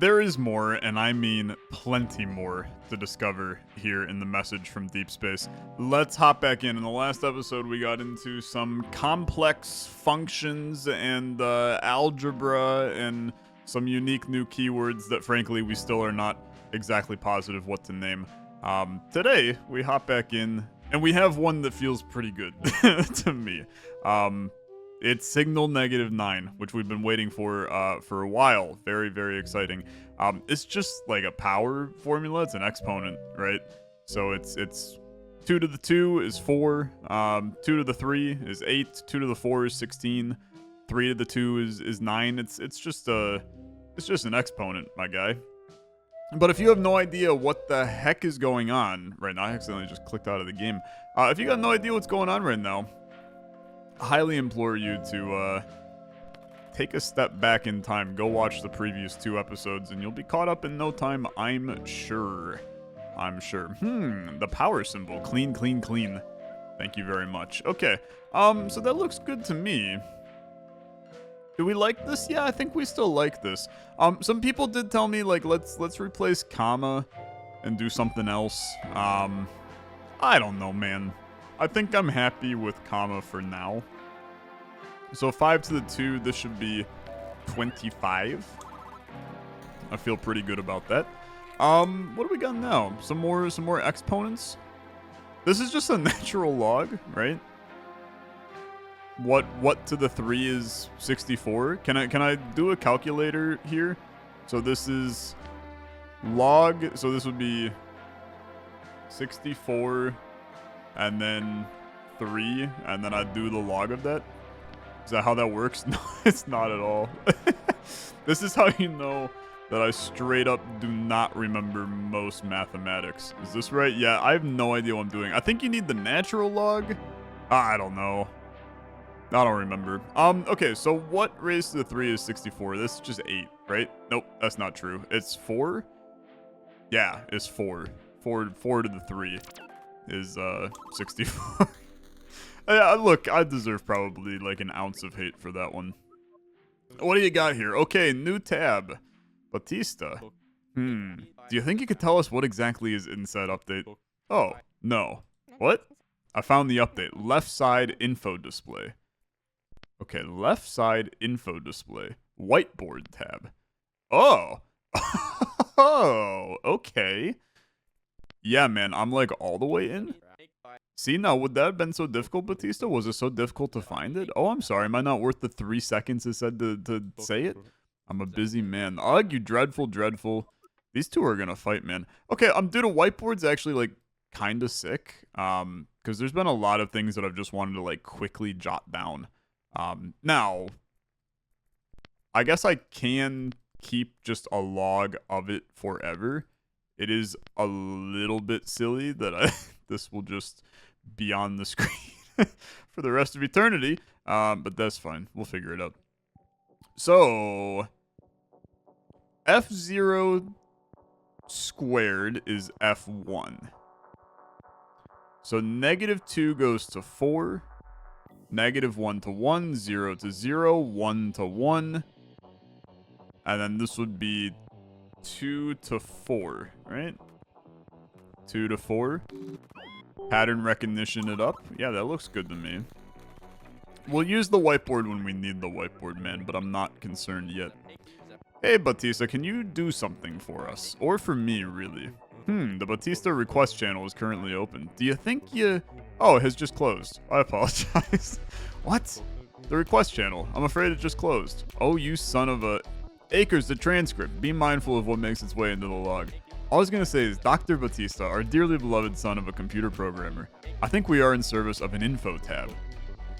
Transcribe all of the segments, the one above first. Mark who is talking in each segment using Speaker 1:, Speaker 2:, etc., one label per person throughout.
Speaker 1: there is more, and I mean plenty more, to discover here in the message from deep space. Let's hop back in. In the last episode, we got into some complex functions and algebra and some unique new keywords that, frankly, we still are not exactly positive what to name. Today, we hop back in, and we have one that feels pretty good to me. It's signal -9, which we've been waiting for a while. Very, very exciting. It's just like a power formula. It's an exponent, right? So it's 2 to the 2 is 4, 2 to the 3 is 8, 2 to the 4 is 16, 3 to the 2 is 9. It's just an exponent, my guy. But if you have no idea what the heck is going on right now, I accidentally just clicked out of the game. If you got no idea what's going on right now, I highly implore you to take a step back in time. Go watch the previous 2 episodes, and you'll be caught up in no time, I'm sure. The power symbol. Clean, clean, clean. Thank you very much. Okay, so that looks good to me. Do we like this? Yeah, I think we still like this. Some people did tell me, like, let's replace comma and do something else. I don't know, man. I think I'm happy with comma for now. So 5 to the 2, this should be 25. I feel pretty good about that. What do we got now? Some more exponents. This is just a natural log, right? What to the 3 is 64? Can I do a calculator here? So this is log, so this would be 64 and then 3, and then I'd do the log of that. Is that how that works? No, it's not at all. This is how you know that I straight up do not remember most mathematics. Is this right? Yeah, I have no idea what I'm doing. I think you need the natural log. I don't know. I don't remember. Okay, so what raised to the 3 is 64? This is just 8, right? Nope, that's not true. It's 4? Yeah, it's 4. 4 to the 3 is 64. Yeah, look, I deserve probably like an ounce of hate for that one. What do you got here? Okay, new tab. Batista. Do you think you could tell us what exactly is in said update? Oh, no. What? I found the update. Left side info display. Okay, left side info display. Whiteboard tab. Oh. Oh, okay. Yeah, man, I'm like all the way in. See, now, would that have been so difficult, Batista? Was it so difficult to find it? Oh, I'm sorry. Am I not worth the 3 seconds it said to say it? I'm a busy man. Ugh, you dreadful, dreadful. These two are gonna fight, man. Okay, dude, a whiteboard's actually, like, kinda sick. Because there's been a lot of things that I've just wanted to, like, quickly jot down. Now, I guess I can keep just a log of it forever. It is a little bit silly that this will just be on the screen for the rest of eternity, but that's fine. We'll figure it out. So, F0 squared is F1. So -2 goes to 4, -1 to 1, 0 to 0, 1 to 1, and then this would be 2 to 4, right? 2 to 4. Pattern recognition it up. Yeah, that looks good to me. We'll use the whiteboard when we need the whiteboard, man, but I'm not concerned yet. Hey, Batista, can you do something for us? Or for me, really. The Batista request channel is currently open. Do you think you... Oh, it has just closed. I apologize. What? The request channel. I'm afraid it just closed. Oh, you son of a... Acres, the transcript. Be mindful of what makes its way into the log. All I was going to say is, Dr. Batista, our dearly beloved son of a computer programmer, I think we are in service of an info tab.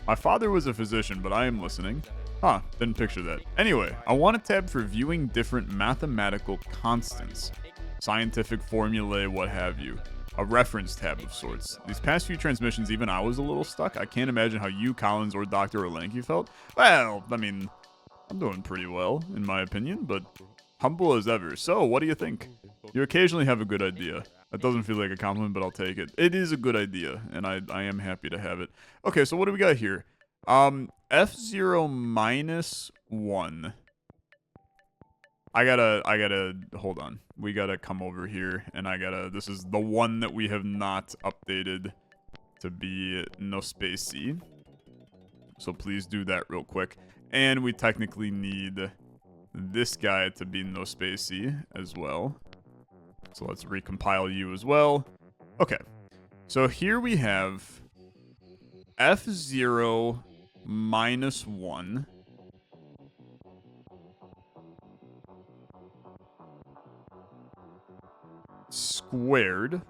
Speaker 1: My father was a physician, but I am listening. Huh, didn't picture that. Anyway, I want a tab for viewing different mathematical constants. Scientific formulae, what have you. A reference tab of sorts. These past few transmissions, even I was a little stuck. I can't imagine how you, Collins, or Dr. Olenki felt. Well, I mean, I'm doing pretty well, in my opinion, but humble as ever. So, what do you think? You occasionally have a good idea. That doesn't feel like a compliment, but I'll take it. It is a good idea, and I am happy to have it. Okay, so what do we got here? F0 minus 1 I gotta, hold on. We gotta come over here, and this is the one that we have not updated to be no space C. So please do that real quick. And we technically need this guy to be no space C as well. So let's recompile you as well. Okay. So here we have F0 minus 1 squared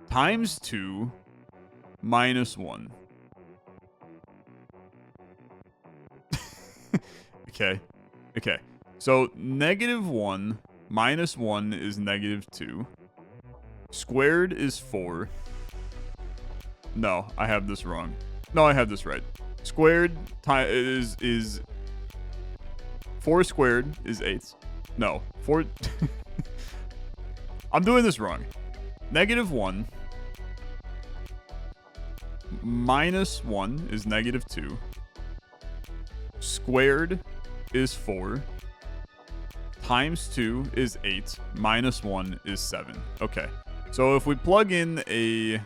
Speaker 1: times 2 minus 1. Okay. Okay. So -1 minus 1 is -2. Squared is 4. No, I have this wrong. No, I have this right. Squared is 4 squared is 8. No, 4. I'm doing this wrong. -1 minus 1 is -2. Squared is 4. Times 2 is 8. Minus 1 is 7. Okay. So if we plug in a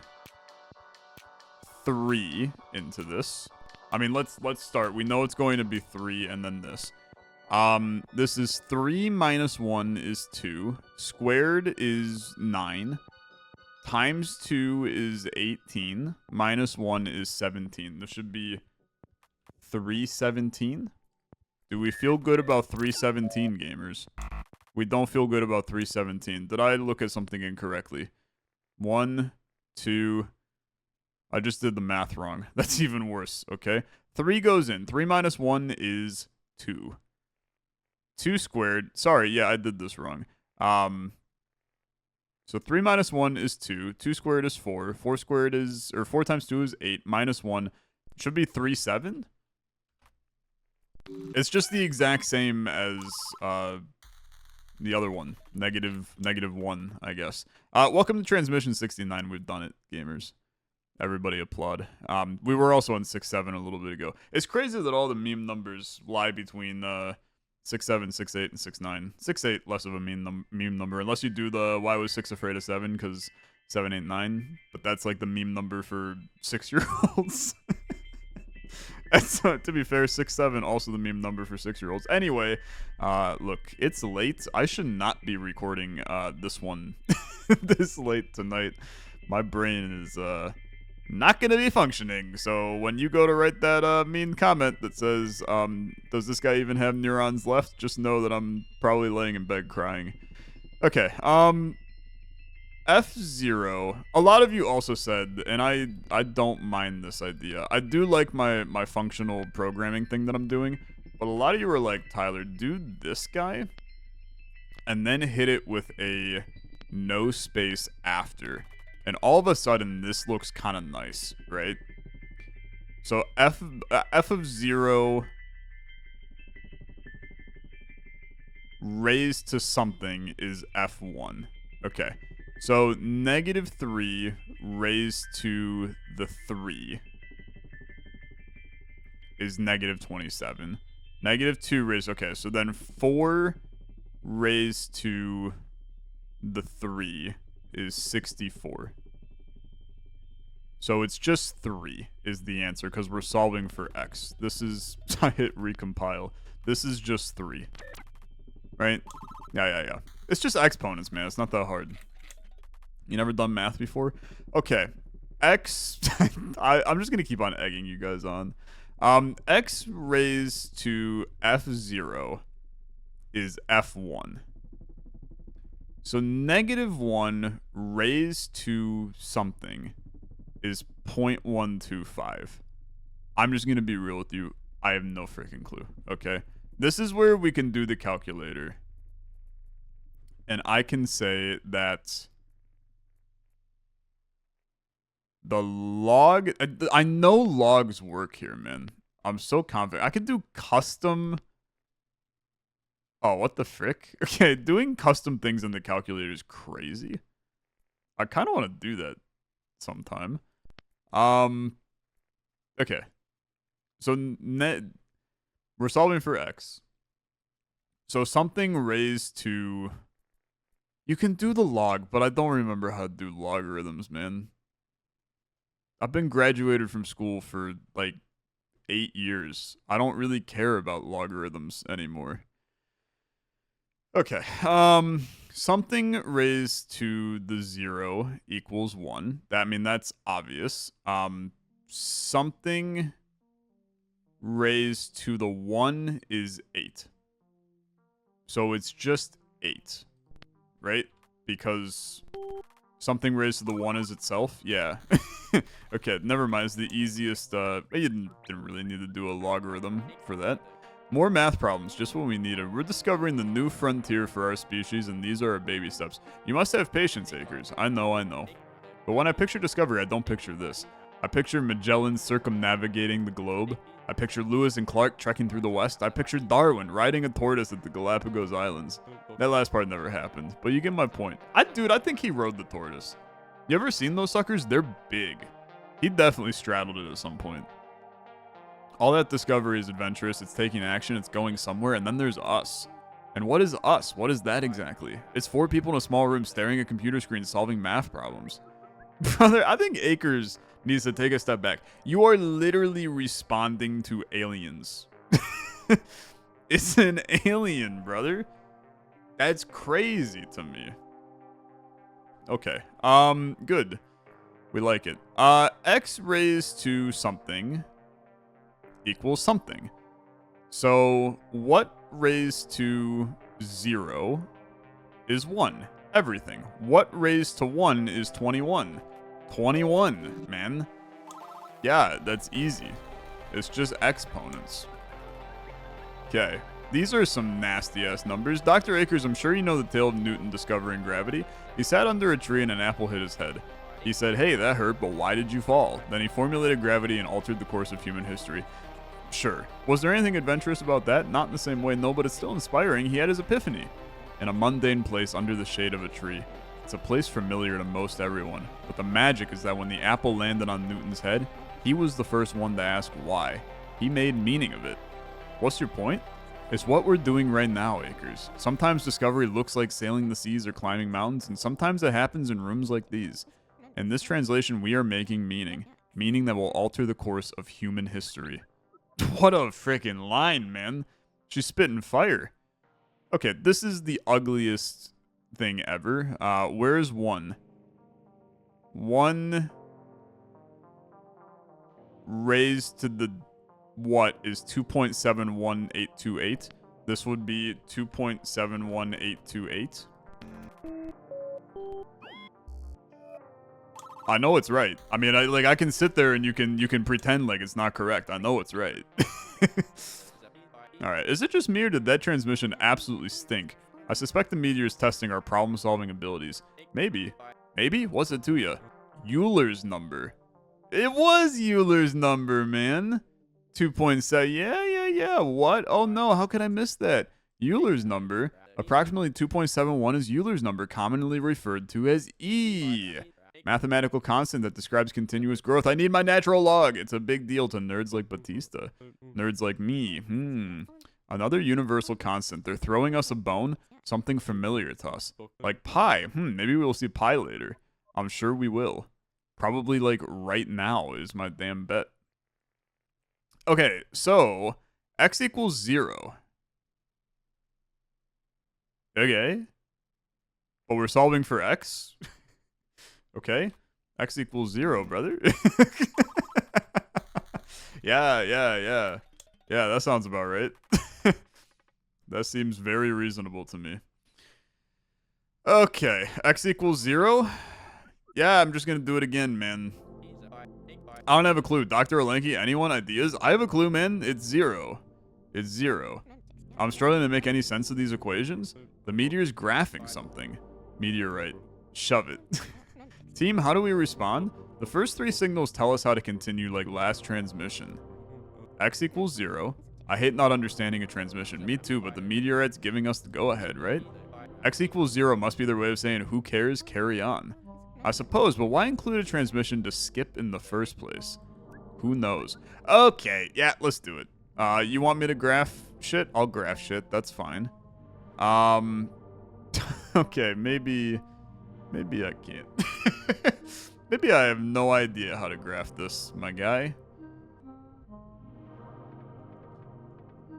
Speaker 1: 3 into this, I mean, let's start. We know it's going to be 3 and then this. This is 3 minus 1 is 2. Squared is 9. Times 2 is 18. Minus 1 is 17. This should be 317. Do we feel good about 317, gamers? We don't feel good about 317. Did I look at something incorrectly? 1, 2. I just did the math wrong. That's even worse, okay? 3 goes in. 3 minus 1 is 2. 2 squared. Sorry, yeah, I did this wrong. So 3 minus 1 is 2. 2 squared is 4. 4 squared is, or 4 times 2 is 8. Minus 1 should be 37. It's just the exact same as the other one. Negative 1, I guess. Welcome to Transmission 69. We've done it, gamers. Everybody applaud. We were also on 6-7 a little bit ago. It's crazy that all the meme numbers lie between 6-7, 6-8, and 6-9. 6-8 less of a meme number, unless you do the why was 6 afraid of 7, because 7, 8, 9. But that's like the meme number for 6-year-olds. And so, to be fair, 6-7 also the meme number for 6-year-olds. Anyway, look, it's late. I should not be recording this one this late tonight. My brain is not going to be functioning. So when you go to write that mean comment that says, does this guy even have neurons left? Just know that I'm probably laying in bed crying. Okay, F0. A lot of you also said, and I don't mind this idea. I do like my functional programming thing that I'm doing, but a lot of you were like, Tyler, do this guy, and then hit it with a no space after. And all of a sudden, this looks kind of nice, right? So f of 0 raised to something is f1. Okay. So -3 raised to the 3 is -27. -2 raised, okay, so then 4 raised to the 3 is 64. So it's just 3 is the answer, because we're solving for x. This is, I hit recompile. This is just 3. Right? Yeah. It's just exponents, man. It's not that hard. You never done math before? Okay. X, I'm just going to keep on egging you guys on. X raised to F0 is F1. So -1 raised to something is 0.125. I'm just going to be real with you. I have no freaking clue, okay? This is where we can do the calculator. And I can say that the log, I know logs work here, man. I'm so confident. I could do custom. Oh, what the frick? Okay, doing custom things in the calculator is crazy. I kind of want to do that sometime. Okay. So we're solving for x. So something raised to... You can do the log, but I don't remember how to do logarithms, man. I've been graduated from school for like 8 years. I don't really care about logarithms anymore. Okay. Something raised to the 0 equals 1. That's obvious. Something raised to the 1 is 8. So it's just 8, right? Because something raised to the 1 is itself? Yeah. Okay, never mind. It's the easiest. You didn't really need to do a logarithm for that. More math problems, just what we needed. We're discovering the new frontier for our species, and these are our baby steps. You must have patience, Akers. I know. But when I picture discovery, I don't picture this. I picture Magellan circumnavigating the globe. I picture Lewis and Clark trekking through the West. I picture Darwin riding a tortoise at the Galapagos Islands. That last part never happened, but you get my point. I think he rode the tortoise. You ever seen those suckers? They're big. He definitely straddled it at some point. All that discovery is adventurous. It's taking action. It's going somewhere. And then there's us. And what is us? What is that exactly? It's 4 people in a small room staring at computer screens solving math problems. Brother, I think Akers needs to take a step back. You are literally responding to aliens. It's an alien, brother. That's crazy to me. Okay. Good. We like it. X raised to something equals something. So what raised to 0 is 1. Everything. What raised to 1 is 21. 21, man. Yeah, that's easy. It's just exponents. Okay. These are some nasty-ass numbers. Dr. Akers, I'm sure you know the tale of Newton discovering gravity. He sat under a tree and an apple hit his head. He said, "Hey, that hurt, but why did you fall?" Then he formulated gravity and altered the course of human history. Sure. Was there anything adventurous about that? Not in the same way, no, but it's still inspiring. He had his epiphany. In a mundane place under the shade of a tree. It's a place familiar to most everyone. But the magic is that when the apple landed on Newton's head, he was the first one to ask why. He made meaning of it. What's your point? It's what we're doing right now, Akers. Sometimes discovery looks like sailing the seas or climbing mountains, and sometimes it happens in rooms like these. In this translation, we are making meaning. Meaning that will alter the course of human history. What a freaking line, man. She's spitting fire. Okay, this is the ugliest thing ever. Where's 1? 1 raised to the what is 2.71828. This would be 2.71828. I know it's right. I mean, I can sit there and you can pretend like it's not correct. I know it's right. All right, is it just me or did that transmission absolutely stink? I suspect the meteor is testing our problem-solving abilities. Maybe. Maybe? What's it to ya? Euler's number. It was Euler's number, man. 2.7. Yeah. What? Oh no, how could I miss that? Euler's number. Approximately 2.71 is Euler's number, commonly referred to as E. Mathematical constant that describes continuous growth. I need my natural log. It's a big deal to nerds like Batista. Nerds like me. Another universal constant. They're throwing us a bone. Something familiar to us. Like pi. Maybe we'll see pi later. I'm sure we will. Probably like right now is my damn bet. Okay, so x equals 0. Okay. But we're solving for x? Okay. X equals 0, brother. Yeah. Yeah, that sounds about right. That seems very reasonable to me. Okay, x equals 0? Yeah, I'm just gonna do it again, man. I don't have a clue. Dr. Olenki, anyone? Ideas? I have a clue, man. It's 0. It's 0. I'm struggling to make any sense of these equations. The meteor's graphing something. Meteorite. Shove it. Team, how do we respond? The first 3 signals tell us how to continue like last transmission. X equals 0. I hate not understanding a transmission. Me too, but the meteorite's giving us the go-ahead, right? X equals 0 must be their way of saying, who cares? Carry on. I suppose, but why include a transmission to skip in the first place? Who knows? Okay, yeah, let's do it. You want me to graph shit? I'll graph shit. That's fine. Okay, maybe I can't. Maybe I have no idea how to graph this, my guy.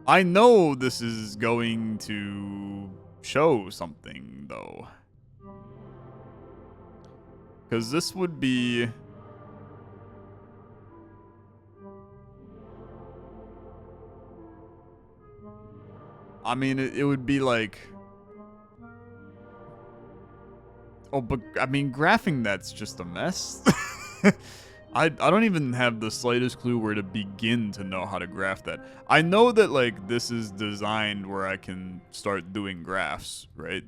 Speaker 1: I know this is going to show something, though. Because this would be... I mean, it would be like... Oh, but, I mean, graphing that's just a mess. I don't even have the slightest clue where to begin to know how to graph that. I know that, like, this is designed where I can start doing graphs, right?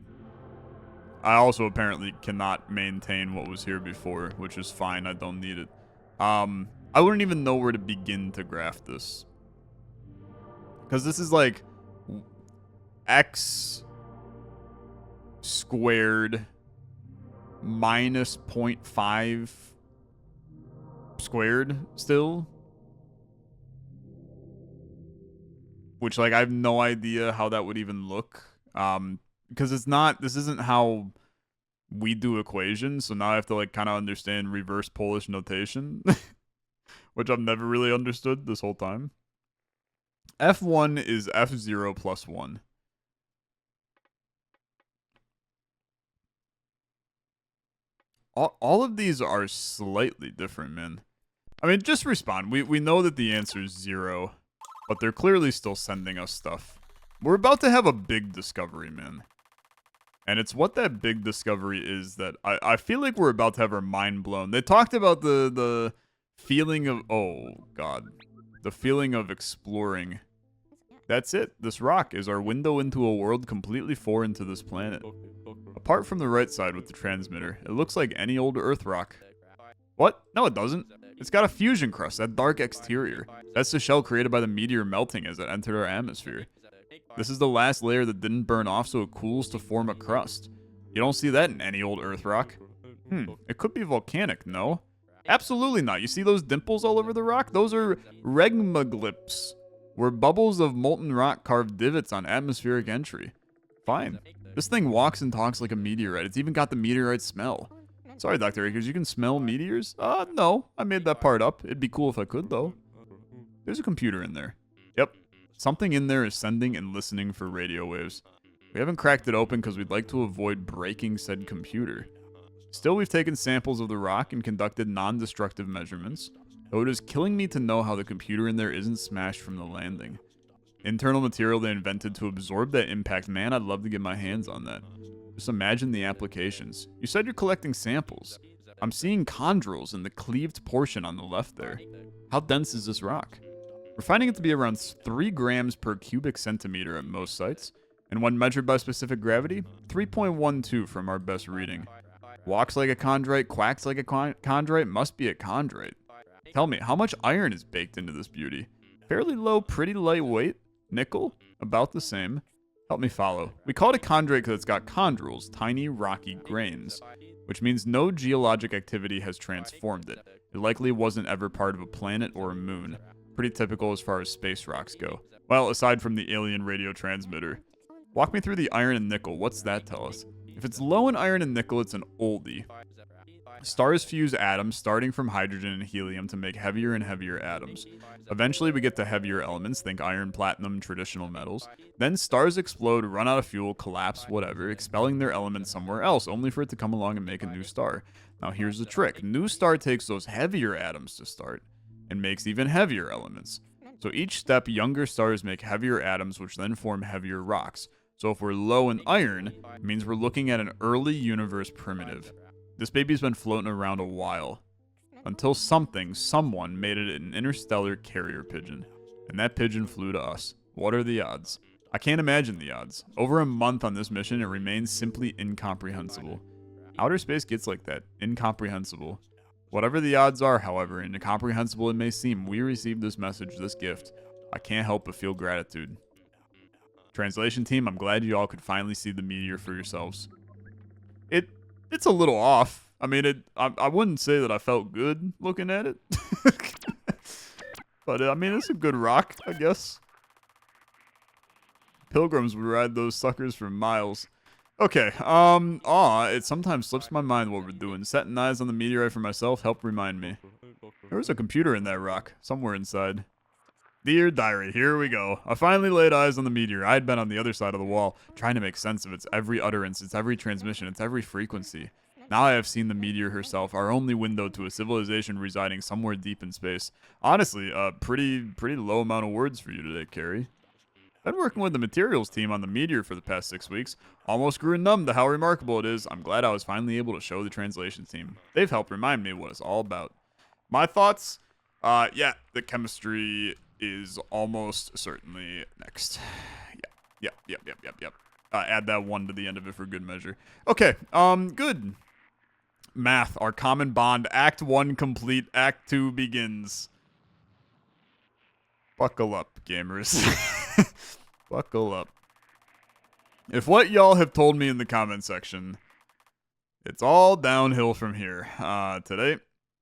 Speaker 1: I also apparently cannot maintain what was here before, which is fine. I don't need it. I wouldn't even know where to begin to graph this. Because this is, like, x squared minus 0.5 squared still, which, like, I have no idea how that would even look, because this isn't how we do equations, so now I have to, like, kind of understand reverse Polish notation, which I've never really understood this whole time. F1 is F0 plus 1. All of these are slightly different, man. I mean, just respond. We know that the answer is 0, but they're clearly still sending us stuff. We're about to have a big discovery, man. And it's what that big discovery is that I feel like we're about to have our mind blown. They talked about the feeling of... Oh, God. The feeling of exploring. That's it. This rock is our window into a world completely foreign to this planet. Apart from the right side with the transmitter, it looks like any old Earth rock. What? No, it doesn't. It's got a fusion crust, that dark exterior. That's the shell created by the meteor melting as it entered our atmosphere. This is the last layer that didn't burn off so it cools to form a crust. You don't see that in any old Earth rock. It could be volcanic, no? Absolutely not. You see those dimples all over the rock? Those are regmaglyphs, where bubbles of molten rock carve divots on atmospheric entry. Fine. This thing walks and talks like a meteorite. It's even got the meteorite smell. Sorry, Dr. Akers, you can smell meteors? No. I made that part up. It'd be cool if I could, though. There's a computer in there. Yep. Something in there is sending and listening for radio waves. We haven't cracked it open because we'd like to avoid breaking said computer. Still, we've taken samples of the rock and conducted non-destructive measurements, though it is killing me to know how the computer in there isn't smashed from the landing. Internal material they invented to absorb that impact, man, I'd love to get my hands on that. Just imagine the applications. You said you're collecting samples. I'm seeing chondrules in the cleaved portion on the left there. How dense is this rock? We're finding it to be around 3 grams per cubic centimeter at most sites, and when measured by specific gravity, 3.12 from our best reading. Walks like a chondrite, quacks like a chondrite, must be a chondrite. Tell me, how much iron is baked into this beauty? Fairly low, pretty lightweight. Nickel? About the same. Help me follow. We call it a chondrite because it's got chondrules, tiny rocky grains, which means no geologic activity has transformed it. It likely wasn't ever part of a planet or a moon. Pretty typical as far as space rocks go. Well, aside from the alien radio transmitter. Walk me through the iron and nickel. What's that tell us? If it's low in iron and nickel, it's an oldie. Stars fuse atoms starting from hydrogen and helium to make heavier and heavier atoms. Eventually we get to heavier elements, think iron, platinum, traditional metals. Then stars explode, run out of fuel, collapse, whatever, expelling their element somewhere else, only for it to come along and make a new star. Now here's the trick. New star takes those heavier atoms to start, and makes even heavier elements. So each step, younger stars make heavier atoms, which then form heavier rocks. So if we're low in iron, it means we're looking at an early universe primitive. This baby's been floating around a while. Until someone made it an interstellar carrier pigeon. And that pigeon flew to us. What are the odds? I can't imagine the odds. Over a month on this mission, it remains simply incomprehensible. Outer space gets like that. Incomprehensible. Whatever the odds are, however, and incomprehensible it may seem, we received this message, this gift. I can't help but feel gratitude. Translation team, I'm glad you all could finally see the meteor for yourselves. It's a little off. I mean, I wouldn't say that I felt good looking at it. But, I mean, it's a good rock, I guess. pilgrims would ride those suckers for miles. Okay, it sometimes slips my mind what we're doing. Setting eyes on the meteorite for myself helped remind me. There was a computer in that rock, somewhere inside. Dear diary, here we go. I finally laid eyes on the meteor. I had been on the other side of the wall, trying to make sense of its every utterance, its every transmission, its every frequency. Now I have seen the meteor herself, our only window to a civilization residing somewhere deep in space. Honestly, pretty low amount of words for you today, Carrie. Been working with the materials team on the meteor for the past 6 weeks. Almost grew numb to how remarkable it is. I'm glad I was finally able to show the translation team. They've helped remind me what it's all about. My thoughts? Yeah, the chemistry is almost certainly next. Yep. Add that 1 to the end of it for good measure. Okay, good. Math, our common bond. Act 1 complete. Act 2 begins. Buckle up, gamers. Buckle up. If what y'all have told me in the comment section, it's all downhill from here today.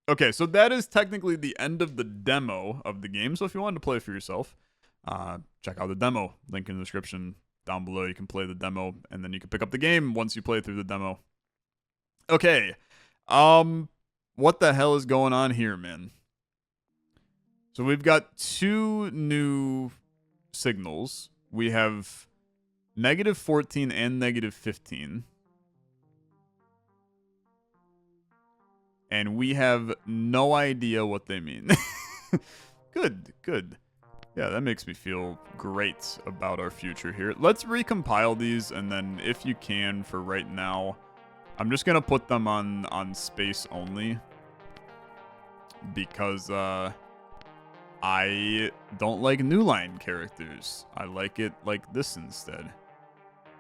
Speaker 1: Okay, so that is technically the end of the demo of the game. So if you wanted to play for yourself, check out the demo. Link in the description down below. You can play the demo, and then you can pick up the game once you play through the demo. Okay. What the hell is going on here, man? So we've got 2 new signals. We have -14 and -15. And we have no idea what they mean. Good. Yeah, that makes me feel great about our future here. Let's recompile these, and then if you can, for right now, I'm just going to put them on space only. Because, I don't like new line characters. I like it like this instead.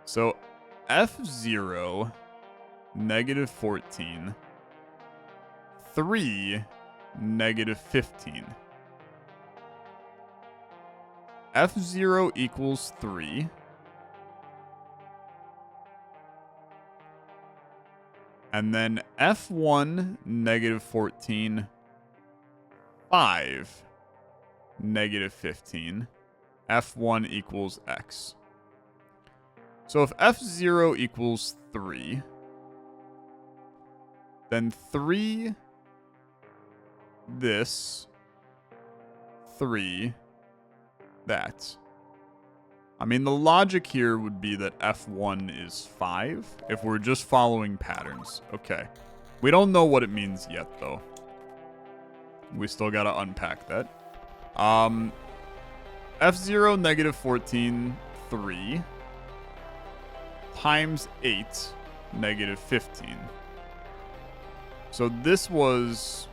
Speaker 1: So, F0, -14, 3, -15. F0 equals 3. And then F1, -14, 5, -15. F1 equals X. So if F0 equals 3, then 3, this, 3, that. I mean, the logic here would be that F1 is 5 if we're just following patterns. Okay. We don't know what it means yet, though. We still gotta unpack that. F0, -14, 3 times 8, -15. So this was...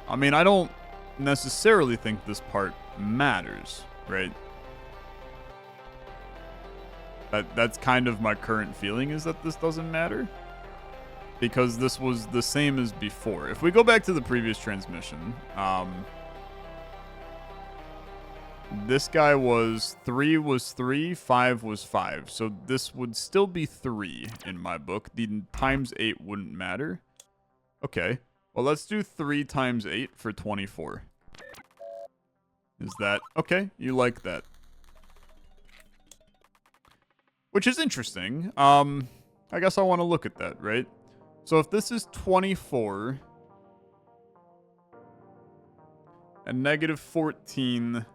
Speaker 1: I mean, I don't necessarily think this part matters, right? That's kind of my current feeling, is that this doesn't matter. Because this was the same as before. If we go back to the previous transmission, this guy was 3 was 3, 5 was 5. So this would still be 3 in my book. The times 8 wouldn't matter. Okay. Well, let's do 3 times 8 for 24. Is that... Okay, you like that. Which is interesting. I guess I want to look at that, right? So if this is 24... and -14...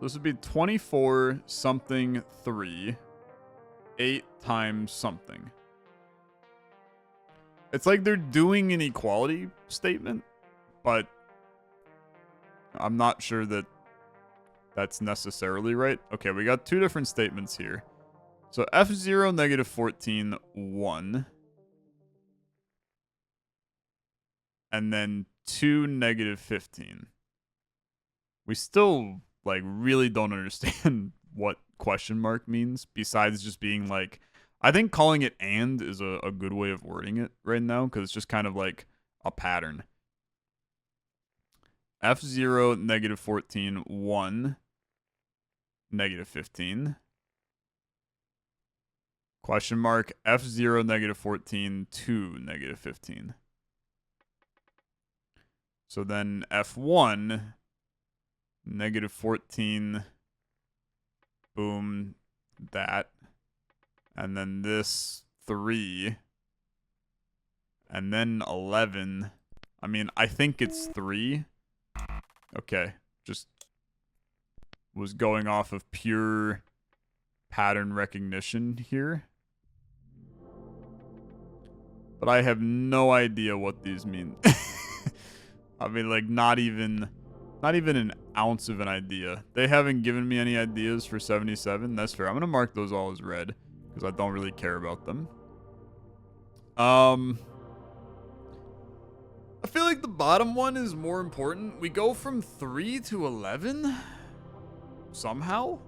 Speaker 1: This would be 24 something 3, 8 times something. It's like they're doing an equality statement, but I'm not sure that that's necessarily right. Okay, we got 2 different statements here. So F0, -14, 1. And then 2, -15. We still... like, really don't understand what question mark means, besides just being like, I think calling it and is a good way of wording it right now, because it's just kind of like a pattern. F0, -14, 1, -15. Question mark, F0, -14, 2, -15. So then F1, negative 14, boom, that. And then this 3. And then 11. I mean, I think it's 3. Okay, just was going off of pure pattern recognition here. But I have no idea what these mean. I mean, like, not even an ounce of an idea. They haven't given me any ideas for 77. That's fair. I'm going to mark those all as red because I don't really care about them. I feel like the bottom one is more important. We go from 3 to 11 somehow.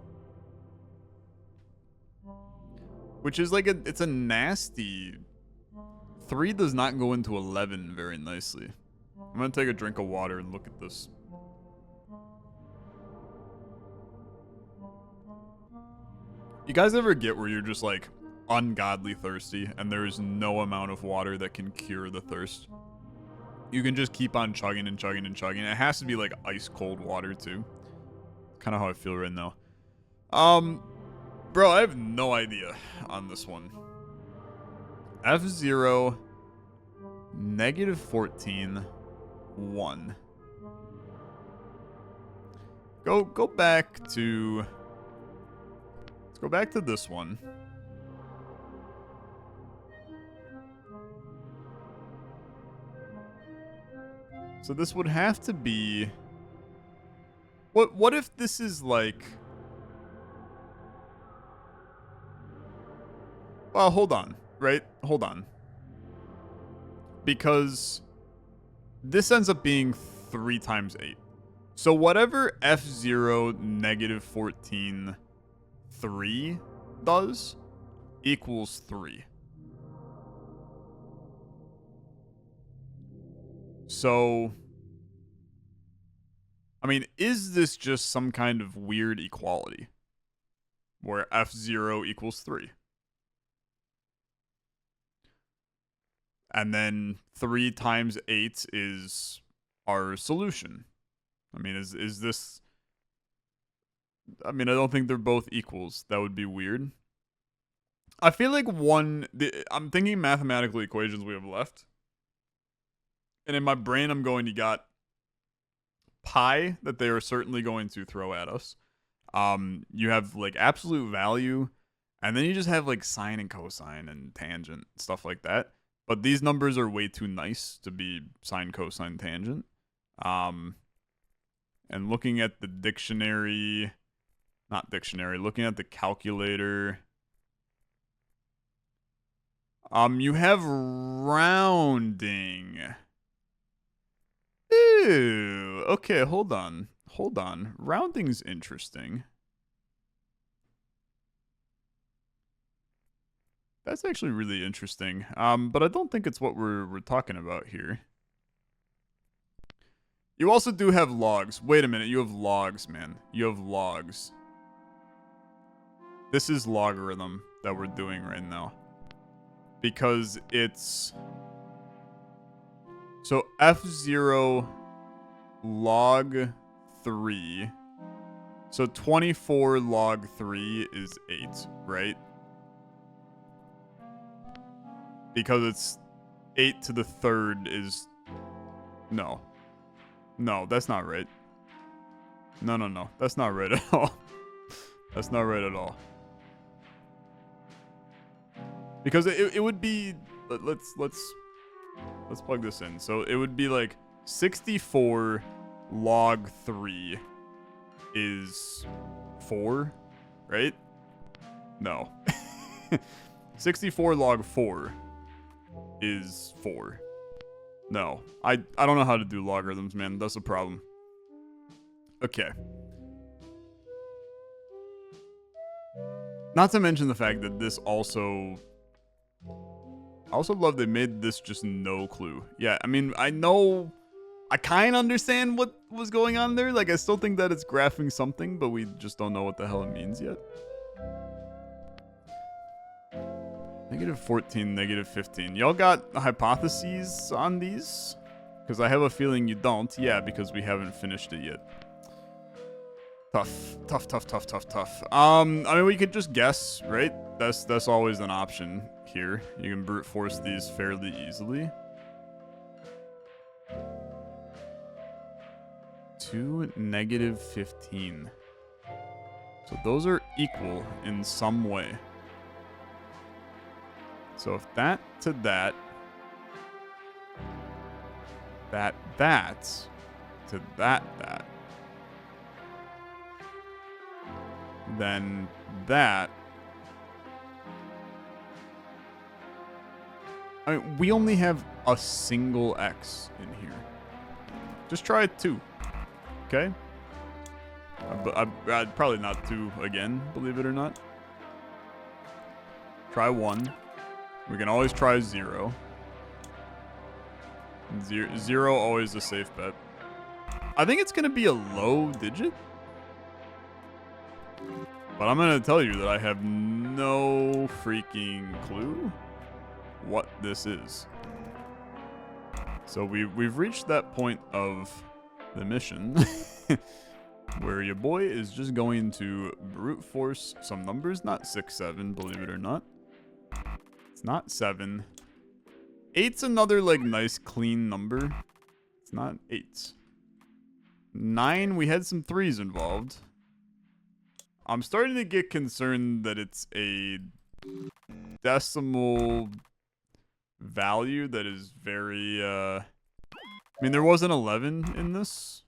Speaker 1: Which is like it's a nasty... 3 does not go into 11 very nicely. I'm gonna take a drink of water and look at this. You guys ever get where you're just like ungodly thirsty and there is no amount of water that can cure the thirst? You can just keep on chugging and chugging and chugging. It has to be like ice cold water too. Kind of how I feel right now. Bro, I have no idea on this one. F0, negative 14, 1. Go back to... Let's go back to this one. So this would have to be... What if this is like... Well, hold on, right? Hold on. Because this ends up being 3 times 8. So whatever F0 negative 14 3 does equals 3. So, I mean, is this just some kind of weird equality where F0 equals 3? And then 3 times 8 is our solution. I mean, is this... I mean, I don't think they're both equals. That would be weird. I feel like I'm thinking mathematical equations we have left. And in my brain, I'm going, you got pi that they are certainly going to throw at us. You have, like, absolute value. And then you just have, like, sine and cosine and tangent, stuff like that. But these numbers are way too nice to be sine, cosine, tangent. And looking at the dictionary... Not dictionary, looking at the calculator. You have rounding. Ew. Okay, hold on. Hold on. Rounding's interesting. That's actually really interesting. But I don't think it's what we're talking about here. You also do have logs. Wait a minute, you have logs, man. You have logs. This is logarithm that we're doing right now. Because it's... So F0 log 3. So 24 log 3 is 8, right? Because it's 8 to the third is... No. No, that's not right. No. That's not right at all. That's not right at all. Because it would be... Let's plug this in. So it would be like 64 log 3 is 4, right? No. 64 log 4 is 4. No. I don't know how to do logarithms, man. That's a problem. Okay. Not to mention the fact that this also... I also love they made this just no clue. Yeah, I mean, I know... I kind of understand what was going on there. Like, I still think that it's graphing something, but we just don't know what the hell it means yet. Negative 14, negative 15. Y'all got hypotheses on these? Because I have a feeling you don't. Yeah, because we haven't finished it yet. Tough. I mean, we could just guess, right? That's always an option here. You can brute force these fairly easily. 2, -15. So those are equal in some way. So if that to that to that, then that. I mean, we only have a single X in here. Just try 2. Okay? I'd probably not 2 again, believe it or not. Try 1. We can always try 0. 0 always a safe bet. I think it's going to be a low digit. But I'm going to tell you that I have no freaking clue what this is. So we've reached that point of the mission where your boy is just going to brute force some numbers. Not 6, 7, believe it or not. It's not 7. 8's another like nice clean number. It's not 8. 9, we had some 3s involved. I'm starting to get concerned that it's a decimal value that is very, I mean, there was an 11 in this.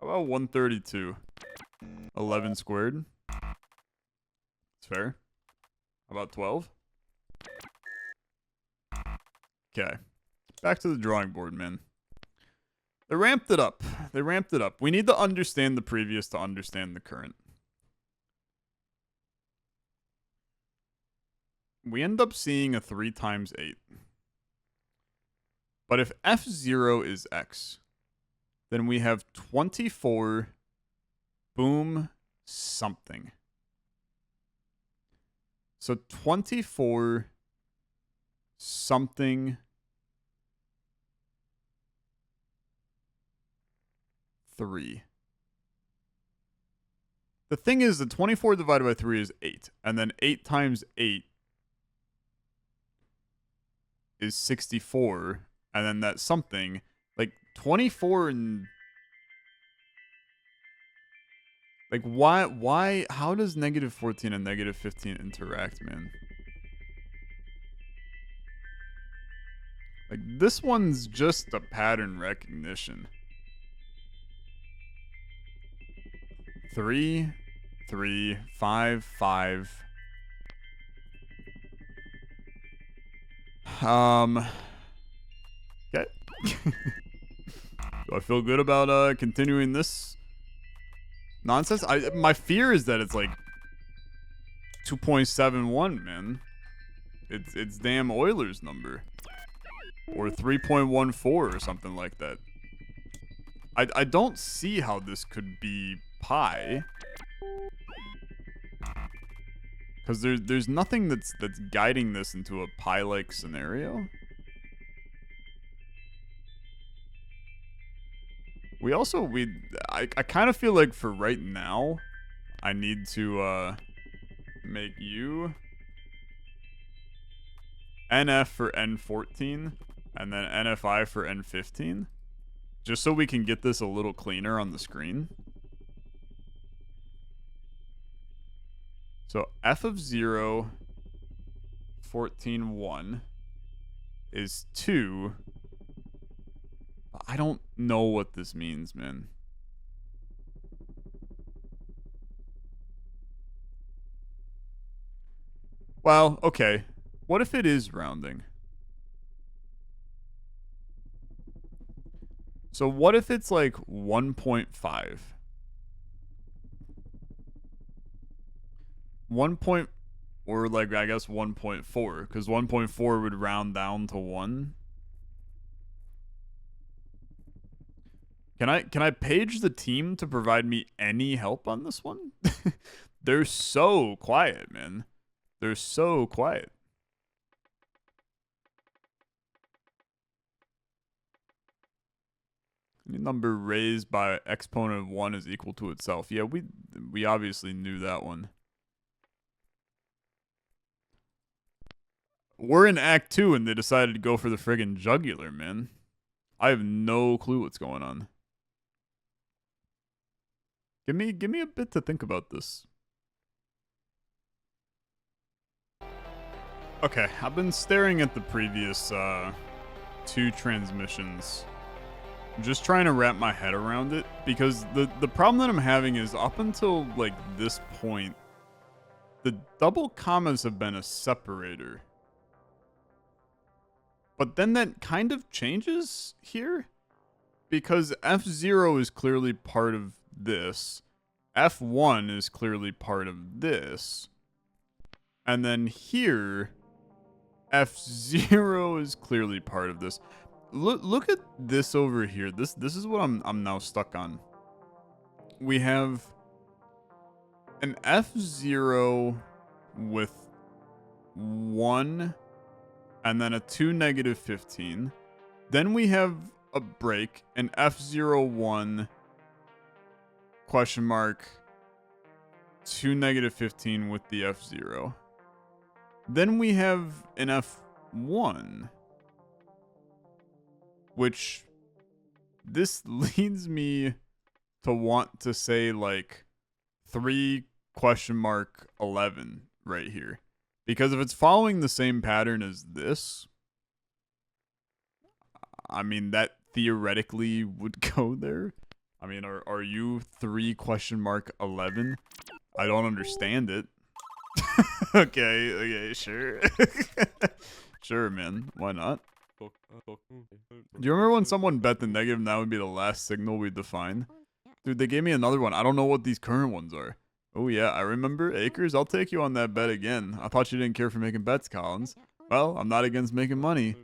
Speaker 1: How about 132? 11 squared. It's fair. How about 12? Okay. Back to the drawing board, man. They ramped it up. We need to understand the previous to understand the current. We end up seeing a 3 times 8. But if F0 is X, then we have 24 boom something. So 24 something 3. The thing is that 24 divided by 3 is 8. And then 8 times 8 is 64. And then that's something. Like 24 and... Like why, how does -14 and -15 interact, man? Like this one's just a pattern recognition. 3, 3, 5, 5. Okay. Do I feel good about continuing this nonsense? My fear is that it's like 2.71, man. It's damn Euler's number. Or 3.14 or something like that. I don't see how this could be pi. Because there's nothing that's guiding this into a pi-like scenario. We also, I kind of feel like for right now, I need to make you NF for N14 and then NFI for N15. Just so we can get this a little cleaner on the screen. So f of 0, 14, 1 is 2. I don't know what this means, man. Well, okay. What if it is rounding? So what if it's like 1.5? 1 point, or like I guess 1.4, because 1.4 would round down to 1. Can I page the team to provide me any help on this one? They're so quiet, man. They're so quiet. Any number raised by exponent of 1 is equal to itself. Yeah, we obviously knew that one. We're in Act 2 and they decided to go for the friggin' jugular, man. I have no clue what's going on. Give me a bit to think about this. Okay, I've been staring at the previous 2 transmissions. I'm just trying to wrap my head around it because the problem that I'm having is up until like this point, the double commas have been a separator. But then that kind of changes here because F0 is clearly part of this. F1 is clearly part of this. And then here, F0 is clearly part of this. Look at this over here. This is what I'm now stuck on. We have an F0 with 1 and then a 2 negative 15. Then we have a break, an F01 question mark 2 negative 15 with the F0. Then we have an F1, which this leads me to want to say like 3 question mark 11 right here. Because if it's following the same pattern as this, I mean, that theoretically would go there. I mean, are you 3 question mark 11? I don't understand it. Okay, sure. Sure, man. Why not? Do you remember when someone bet the negative and that would be the last signal we define? Dude, they gave me another one. I don't know what these current ones are. Oh yeah, I remember. Acres, I'll take you on that bet again. I thought you didn't care for making bets, Collins. Well, I'm not against making money.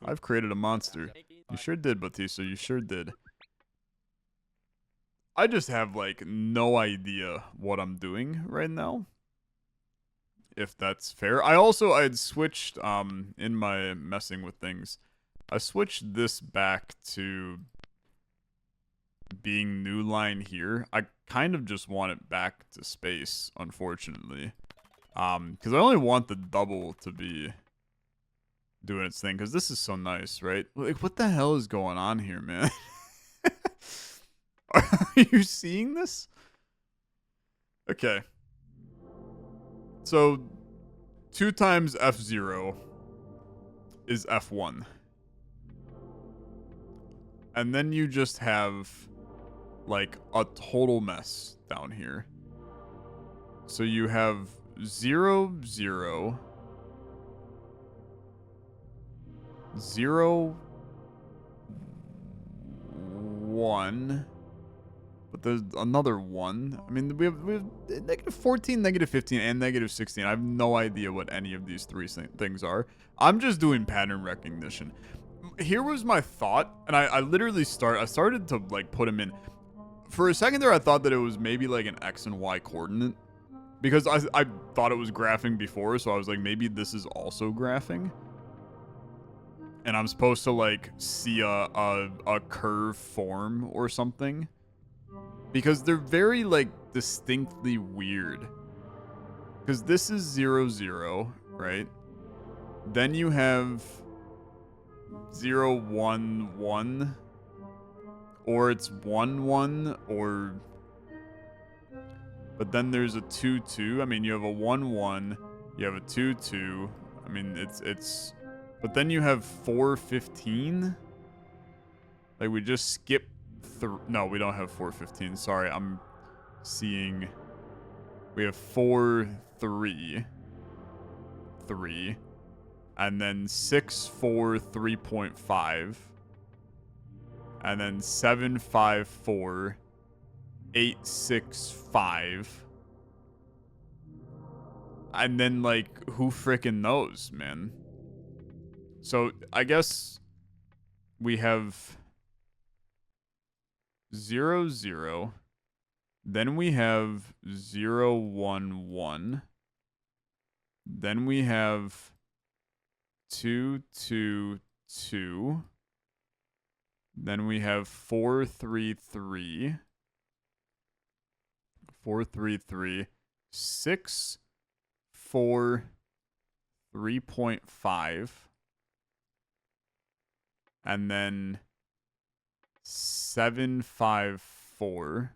Speaker 1: I've created a monster. You sure did, Batista. You sure did. I just have, like, no idea what I'm doing right now. If that's fair. I had switched, in my messing with things, I switched this back to being new line here. I kind of just want it back to space, unfortunately. Because I only want the double to be doing its thing, because this is so nice, right? Like, what the hell is going on here, man? Are you seeing this? Okay. So, 2 times F0 is F1. And then you just have, like, a total mess down here. So you have 0, 0, 0, 1, but there's another 1. I mean, we have negative 14, negative 15, and negative 16. I have no idea what any of these 3 things are. I'm just doing pattern recognition. Here was my thought, and I literally started to, like, put them in. For a second there, I thought that it was maybe, like, an X and Y coordinate. Because I thought it was graphing before, so I was like, maybe this is also graphing. And I'm supposed to, like, see a curve form or something. Because they're very, like, distinctly weird. Because this is 0, 0, right? Then you have 0, 1, 1. Or it's 1, 1, or... But then there's a 2, 2. I mean, you have a 1, 1. You have a 2, 2. I mean, it's... But then you have 4, 15. Like, we just skip... No, we don't have 4, 15. Sorry, I'm seeing... We have 4, 3. 3. And then 6, 4, 3.5. And then 7, 5, 4. 8, 6, 5. And then, like, who frickin' knows, man? So, I guess we have 0, 0. Then we have 0, 1, 1. Then we have 2, 2, 2. Then we have 4, 3, 3. 4, 3, 3. 6, 4, 3.5. And then 7, 5, 4.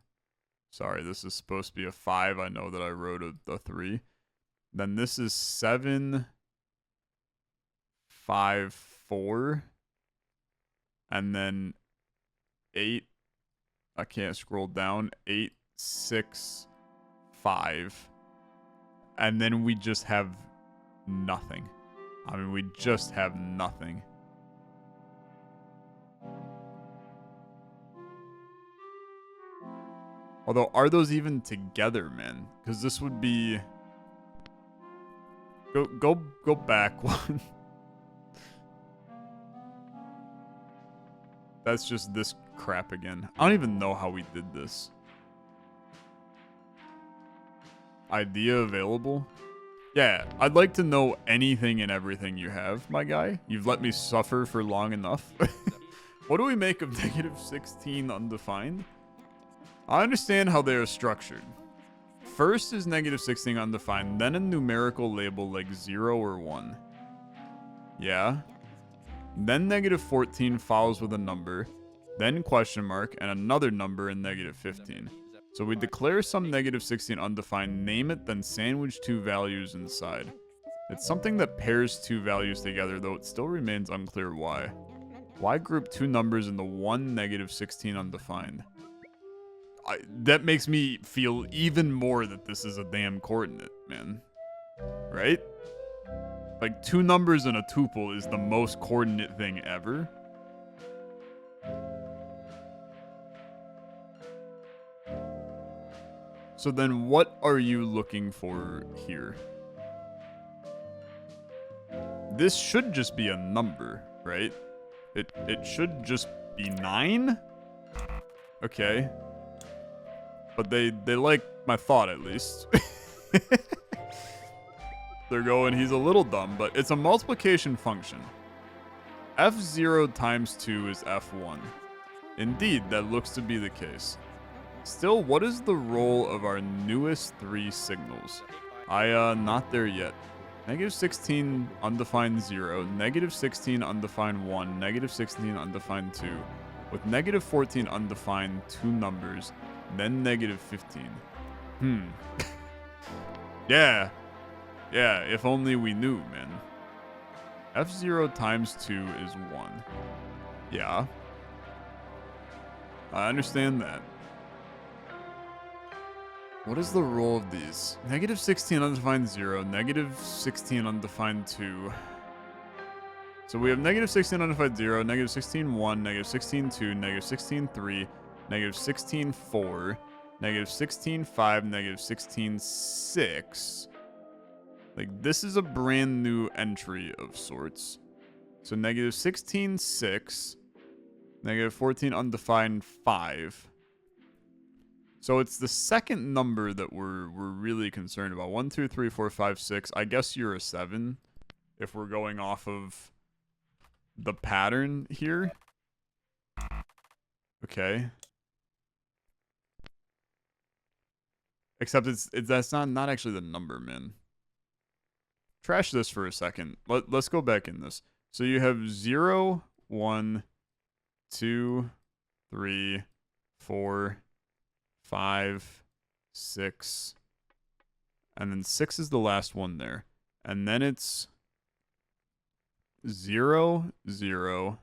Speaker 1: Sorry, this is supposed to be a 5. I know that I wrote a 3. Then this is 7, 5, 4. And then 8. I can't scroll down. 8, 6, 5. And then we just have nothing. I mean, we just have nothing. Although, are those even together, man? Because this would be... Go back one. That's just this crap again. I don't even know how we did this. Idea available? Yeah, I'd like to know anything and everything you have, my guy. You've let me suffer for long enough. What do we make of negative 16 undefined? I understand how they are structured. First is negative 16 undefined, then a numerical label like 0 or 1. Yeah. Then negative 14 follows with a number, then question mark, and another number in negative 15. So we declare some negative 16 undefined, name it, then sandwich two values inside. It's something that pairs two values together, though it still remains unclear why. Why group two numbers into one negative 16 undefined? That makes me feel even more that this is a damn coordinate, man. Right? Like, two numbers in a tuple is the most coordinate thing ever. So then what are you looking for here? This should just be a number, right? It should just be 9? Okay. But they like my thought, at least. They're going, he's a little dumb, but it's a multiplication function. F0 times 2 is F1. Indeed, that looks to be the case. Still, what is the role of our newest 3 signals? Not there yet. Negative 16 undefined 0, negative 16 undefined 1, negative 16 undefined 2, with negative 14 undefined 2 numbers, then negative 15. Yeah, if only we knew, man. F0 times 2 is 1. Yeah. I understand that. What is the role of these? Negative 16 undefined 0, negative 16 undefined 2. So we have negative 16 undefined 0, negative 16 1, negative 16 2, negative 16 3, negative 16 4, negative 16 5, negative 16 6. Like, this is a brand new entry of sorts. So negative 16 6, negative 14 undefined 5. So it's the second number that we're really concerned about. 1, 2, 3, 4, 5, 6. I guess you're a 7 if we're going off of the pattern here. Okay. Except that's not actually the number, man. Trash this for a second. Let's go back in this. So you have 0, 1, 2, 3, 4, 5, 6, and then 6 is the last one there. And then it's 0, 0,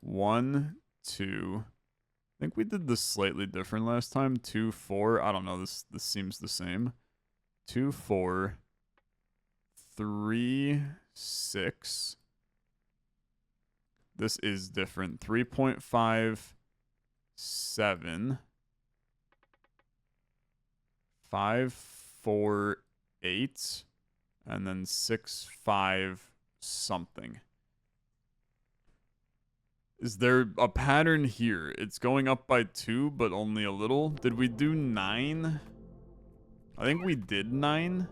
Speaker 1: 1, 2. I think we did this slightly different last time. 2, 4. I don't know. This seems the same. 2, 4, 3, 6. This is different. 3.5, 7, 5, 4, 8, and then 6, 5, something. Is there a pattern here? It's going up by 2, but only a little. Did we do 9? I think we did 9.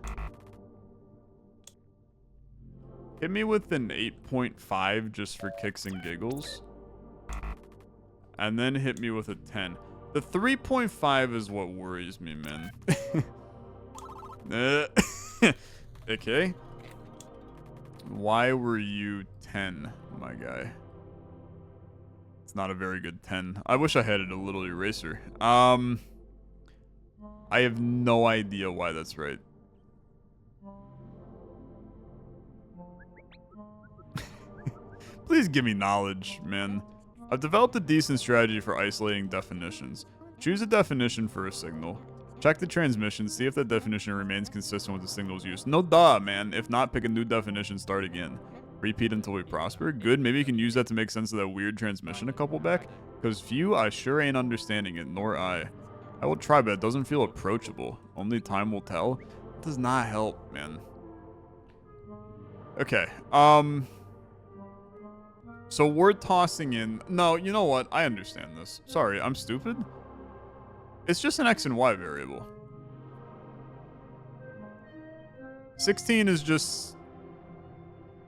Speaker 1: Hit me with an 8.5 just for kicks and giggles. and then hit me with a 10. The 3.5 is what worries me, man. Okay. Why were you 10, my guy? It's not a very good 10. I wish I had it a little eraser. I have no idea why that's right. Please give me knowledge, man. I've developed a decent strategy for isolating definitions. Choose a definition for a signal. Check the transmission, see if that definition remains consistent with the signal's use. No duh, man. If not, pick a new definition, start again. Repeat until we prosper. Good, maybe you can use that to make sense of that weird transmission a couple back. Because phew, I sure ain't understanding it, nor I. I will try, but it doesn't feel approachable. Only time will tell. It does not help, man. Okay, so we're tossing in... No, you know what? I understand this. Sorry, I'm stupid. It's just an X and Y variable. 16 is just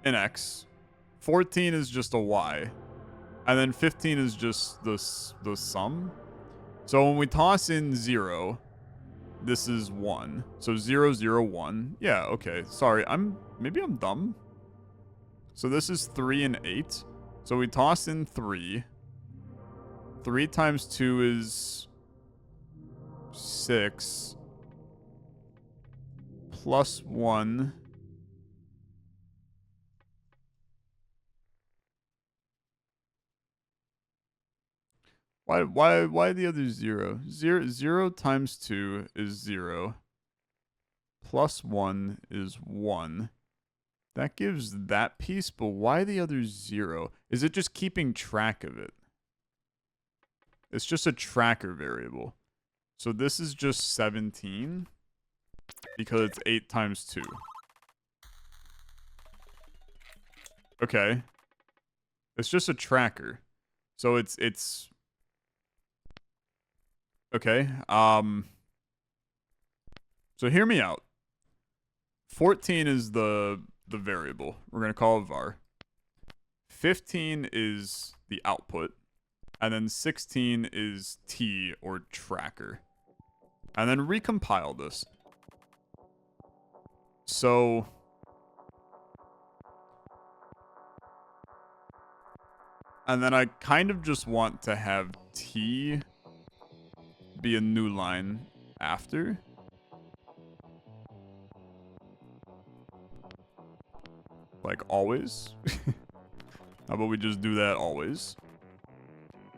Speaker 1: an X. 14 is just a Y. And then 15 is just the sum. So when we toss in 0, this is 1. So 0, 0, 1. Yeah, okay. Sorry, maybe I'm dumb. So this is 3 and 8. So we toss in 3. 3 times 2 is 6. Plus 1. Why the other 0? 0 times 2 is 0. Plus 1 is 1. That gives that piece, but why the other 0? Is it just keeping track of it? It's just a tracker variable. So this is just 17 because it's 8 times 2. Okay. It's just a tracker. So it's okay. So hear me out. 14 is the variable. We're going to call it var. 15 is the output. And then 16 is T, or tracker. And then recompile this. So... And then I kind of just want to have T be a new line after. Like always. How about we just do that always?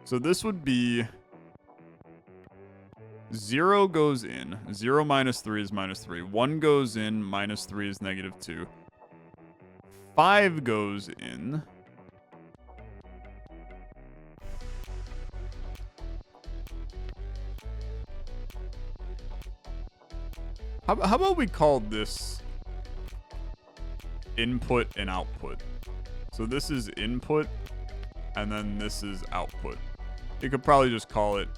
Speaker 1: So this would be 0 goes in. 0 minus 3 is minus 3. 1 goes in. Minus 3 is negative 2. 5 goes in. How about we call this input and output? So this is input, and then this is output. You could probably just call it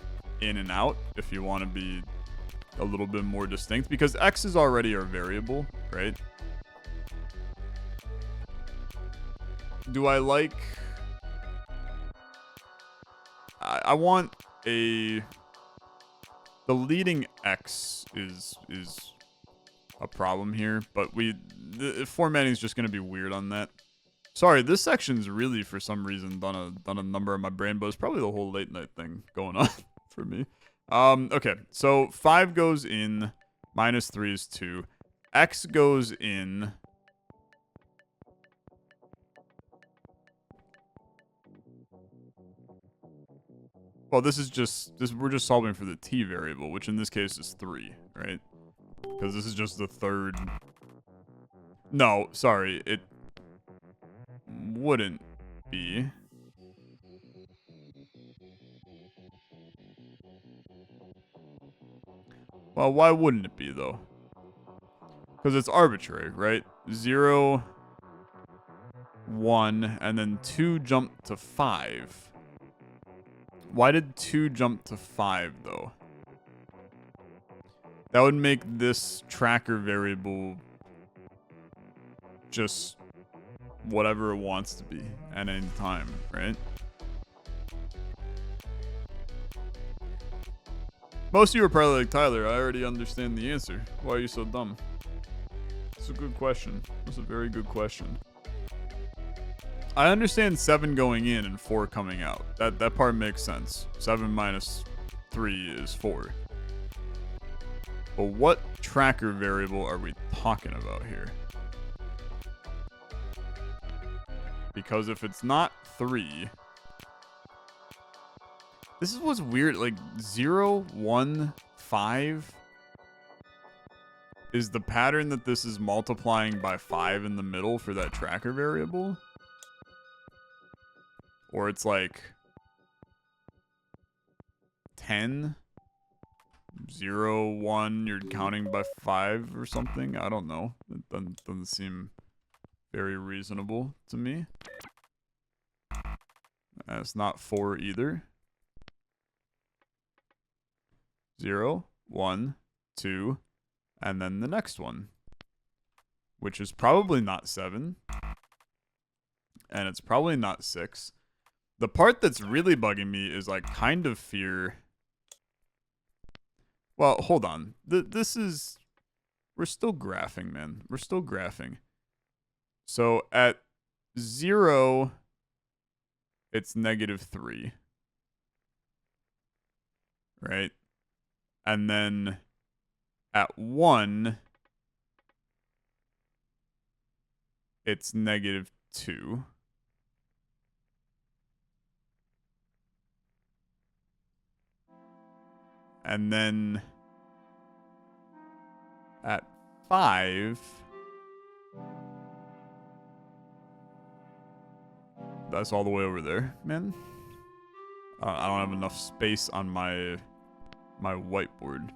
Speaker 1: in and out if you want to be a little bit more distinct, because X is already our variable, right? Do I like... I want a... The leading X is a problem here, but the formatting is just going to be weird on that. Sorry, this section's really, for some reason, done a number on my brain, but it's probably the whole late night thing going on for me. Okay, so 5 goes in, minus 3 is 2. X goes in. Well, this is just, we're just solving for the T variable, which in this case is 3, right? Because this is just the third. No, sorry, it wouldn't be. Well, why wouldn't it be, though? Because it's arbitrary, right? 0, 1, and then 2 jump to 5. Why did 2 jump to 5, though? That would make this tracker variable just whatever it wants to be at any time, right? Most of you are probably like, Tyler, I already understand the answer. Why are you so dumb? It's a good question. It's a very good question. I understand 7 going in and 4 coming out. That part makes sense. 7 minus 3 is 4. But what tracker variable are we talking about here? Because if it's not 3... This is what's weird, like 0, 1, 5 is the pattern that this is multiplying by 5 in the middle for that tracker variable? Or it's like 10, 0, 1, you're counting by 5 or something? I don't know. It doesn't seem very reasonable to me. And it's not 4 either. 0, 1, 2, and then the next one, which is probably not 7, and it's probably not 6. The part that's really bugging me is I kind of fear... Well, hold on. This is... We're still graphing, man. We're still graphing. So at 0, it's -3. Right? And then at 1, it's -2. And then at 5, that's all the way over there, man. I don't have enough space on my whiteboard.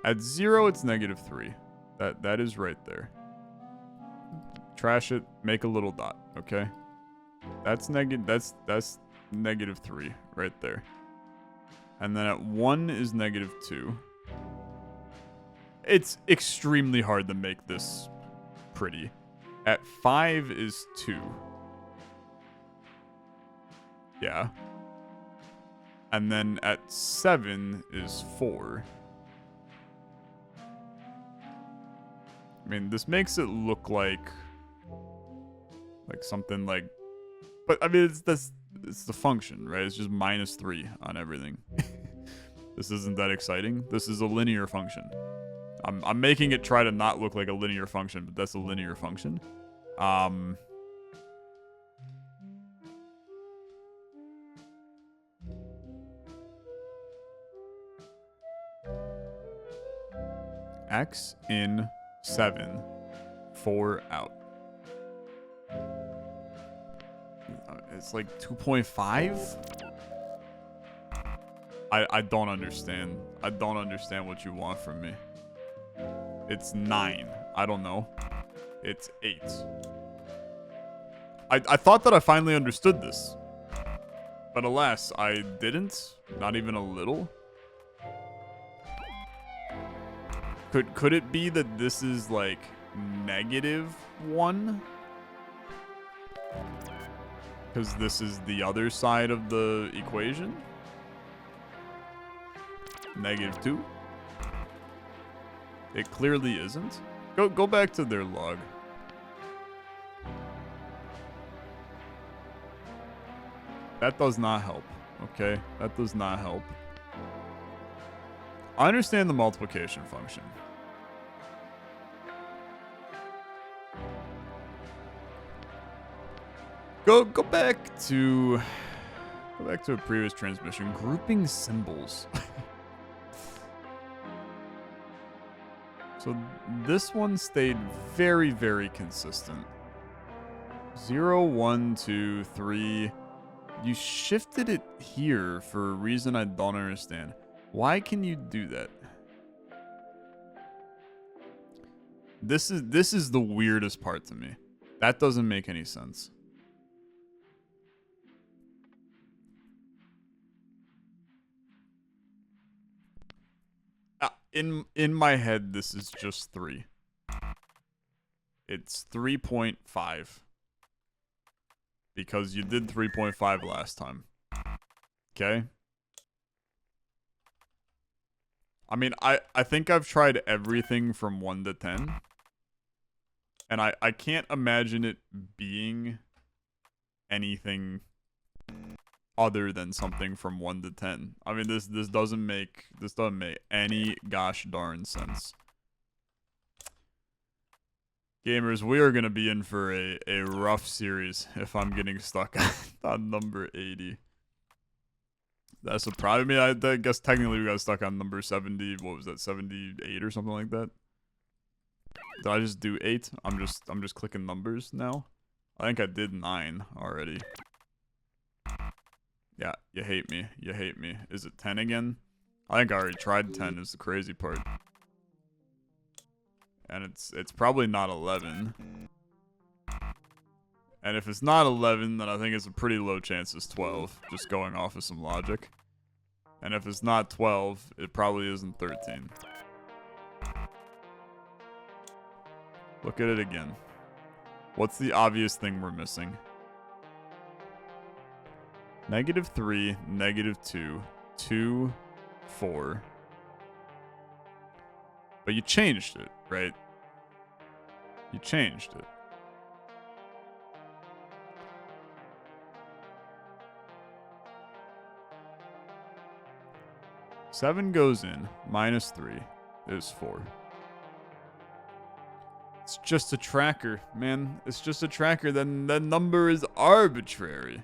Speaker 1: At 0, it's -3. That is right there. Trash it. Make a little dot. Okay. That's -3 right there. And then at 1 is -2. It's extremely hard to make this pretty. At 5 is 2. Yeah. And then at 7 is 4. I mean, this makes it look like something like... But, I mean, it's the function, right? It's just -3 on everything. This isn't that exciting. This is a linear function. I'm making it try to not look like a linear function, but that's a linear function. X in 7, 4 out. It's like 2.5? I don't understand. I don't understand what you want from me. It's 9. I don't know. It's 8. I thought that I finally understood this. But alas, I didn't. Not even a little. Could it be that this is like -1? Because this is the other side of the equation? -2? It clearly isn't. Go back to their log. That does not help, okay? That does not help. I understand the multiplication function. Go back to a previous transmission. Grouping symbols. So this one stayed very, very consistent. 0, 1, 2, 3. You shifted it here for a reason I don't understand. Why can you do that? This is the weirdest part to me. That doesn't make any sense. In my head, this is just 3. It's 3.5. Because you did 3.5 last time. Okay? I mean, I think I've tried everything from 1 to 10. And I can't imagine it being anything other than something from 1 to 10. I mean, this doesn't make any gosh darn sense. Gamers, we are gonna be in for a rough series if I'm getting stuck on number 80. That surprised me. I guess technically we got stuck on number 70. What was that? 78 or something like that. Did I just do 8? I'm just clicking numbers now. I think I did 9 already. Yeah, you hate me. You hate me. Is it 10 again? I think I already tried 10 is the crazy part. And it's probably not 11. And if it's not 11, then I think it's a pretty low chance it's 12, just going off of some logic. And if it's not 12, it probably isn't 13. Look at it again. What's the obvious thing we're missing? -3, -2, 2, 4. But you changed it, right? You changed it. Seven goes in, -3 is 4. It's just a tracker, man. It's just a tracker. Then that number is arbitrary.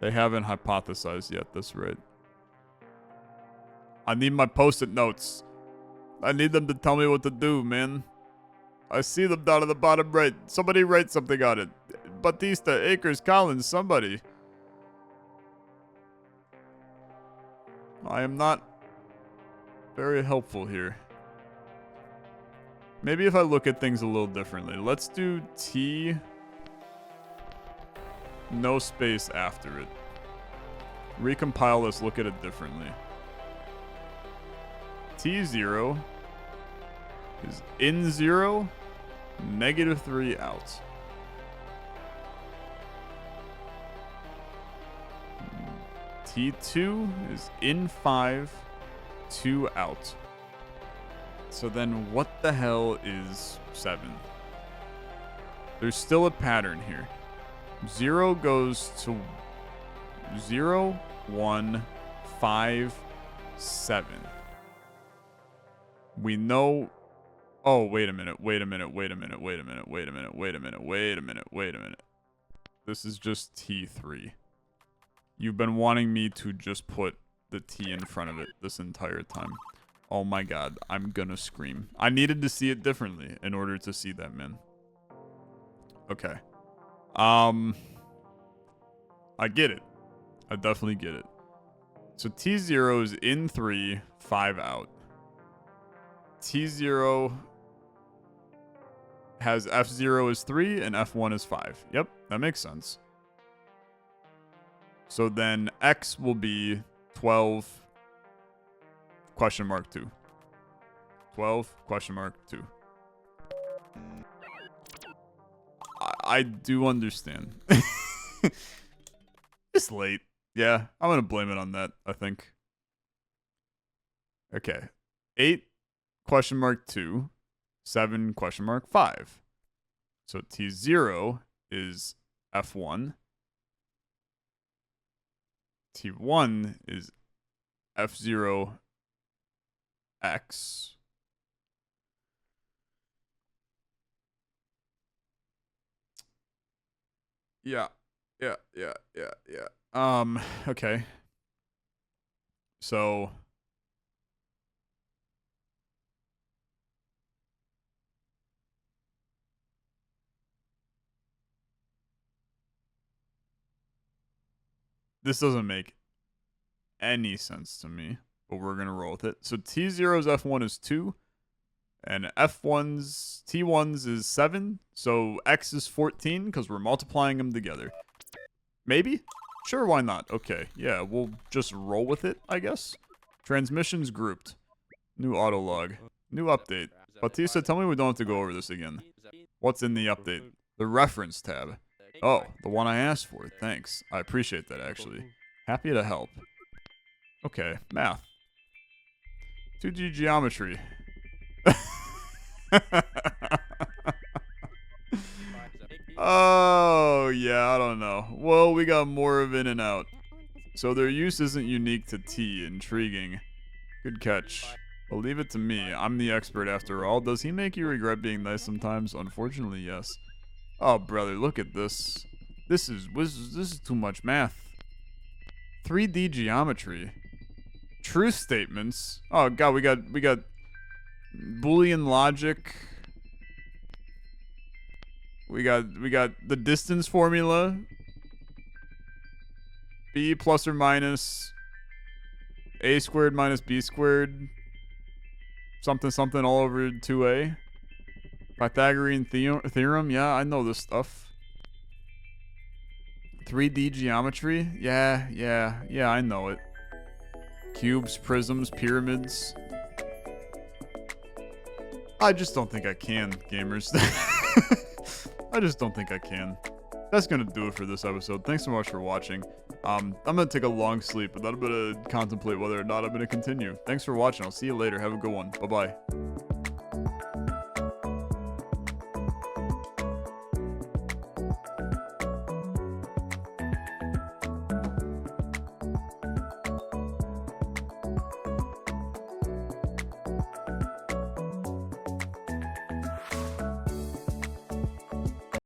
Speaker 1: They haven't hypothesized yet, that's right. I need my post-it notes. I need them to tell me what to do, man. I see them down at the bottom right. Somebody write something on it. Batista, Akers, Collins, somebody. I am not very helpful here. Maybe if I look at things a little differently. Let's do T... no space after it. Recompile this, look at it differently. T0 is in 0, -3 out. T2 is in 5, 2 out. So then what the hell is 7? There's still a pattern here. 0 goes to 0, 1, 5, 7. We know... Oh, wait a minute. This is just T3. You've been wanting me to just put the T in front of it this entire time. Oh my god, I'm gonna scream. I needed to see it differently in order to see that, man. Okay. I get it. I definitely get it. So T0 is in 3, 5 out. T0 has F0 is 3 and F1 is 5. Yep, that makes sense. So then X will be 12 question mark 2. 12 question mark 2. I do understand. It's late. Yeah, I'm going to blame it on that, I think. Okay. 8 question mark 2. 7 question mark 5. So T0 is F1. T1 is F0 X. Yeah. Okay. So this doesn't make any sense to me, but we're going to roll with it. So T0's F1 is 2, and T1's is 7, so X is 14, because we're multiplying them together. Maybe? Sure, why not? Okay, yeah, we'll just roll with it, I guess. Transmissions grouped. New autolog. New update. Batista, tell me we don't have to go over this again. What's in the update? The reference tab. Oh, the one I asked for. Thanks. I appreciate that, actually. Happy to help. Okay, math. 2D geometry. Oh, yeah, I don't know. Well, we got more of in and out. So their use isn't unique to tea. Intriguing. Good catch. Well, leave it to me. I'm the expert after all. Does he make you regret being nice sometimes? Unfortunately, yes. Oh, brother, look at this. This is too much math. 3D geometry. Truth statements. Oh god, we got Boolean logic. We got the distance formula. B plus or minus a squared minus b squared. Something something all over 2a. Pythagorean theorem. Yeah, I know this stuff. 3D geometry. Yeah, I know it. Cubes, prisms, pyramids. I just don't think I can, gamers. I just don't think I can. That's gonna do it for this episode. Thanks so much for watching. I'm gonna take a long sleep, but then I'm gonna contemplate whether or not I'm gonna continue. Thanks for watching. I'll see you later. Have a good one. Bye-bye.